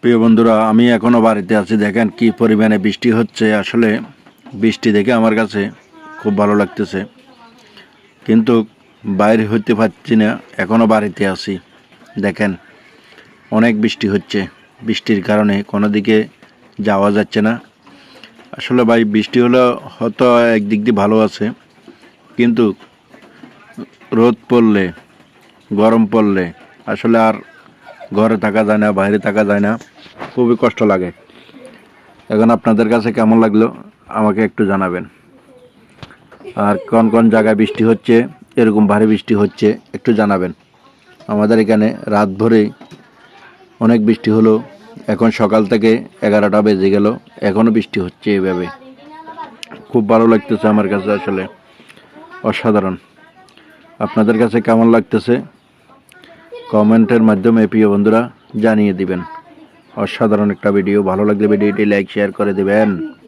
প্রিয় বন্ধুরা, আমি এখনও বাড়িতে আছি। দেখেন কি পরিমাণে বৃষ্টি হচ্ছে। আসলে বৃষ্টি দেখে আমার কাছে খুব ভালো লাগতেছে, কিন্তু বাইরে হইতে পারছি না, এখনও বাড়িতে আছি। দেখেন অনেক বৃষ্টি হচ্ছে, বৃষ্টির কারণে কোনো দিকে যাওয়া যাচ্ছে না। আসলে ভাই, বৃষ্টি হলে হয়তো একদিক দিয়ে ভালো আছে, কিন্তু রোদ পড়লে, গরম পড়লে আসলে আর ঘরে থাকা যায় না, বাইরে থাকা যায় না, খুবই কষ্ট লাগে। এখন আপনাদের কাছে কেমন লাগলো আমাকে একটু জানাবেন। আর কোন কোন জায়গায় বৃষ্টি হচ্ছে, এরকম ভারী বৃষ্টি হচ্ছে, একটু জানাবেন। আমাদের এখানে রাত ভরে অনেক বৃষ্টি হলো, এখন সকাল থেকে 11টা বেজে গেল, এখনও বৃষ্টি হচ্ছে এইভাবে। খুব ভালো লাগতেছে আমার কাছে, আসলে অসাধারণ। আপনাদের কাছে কেমন লাগতেছে কমেন্টের মাধ্যমে প্রিয় বন্ধুরা জানিয়ে দিবেন। অসাধারণ একটা ভিডিও, ভালো লাগলে ভিডিওটি লাইক শেয়ার করে দিবেন।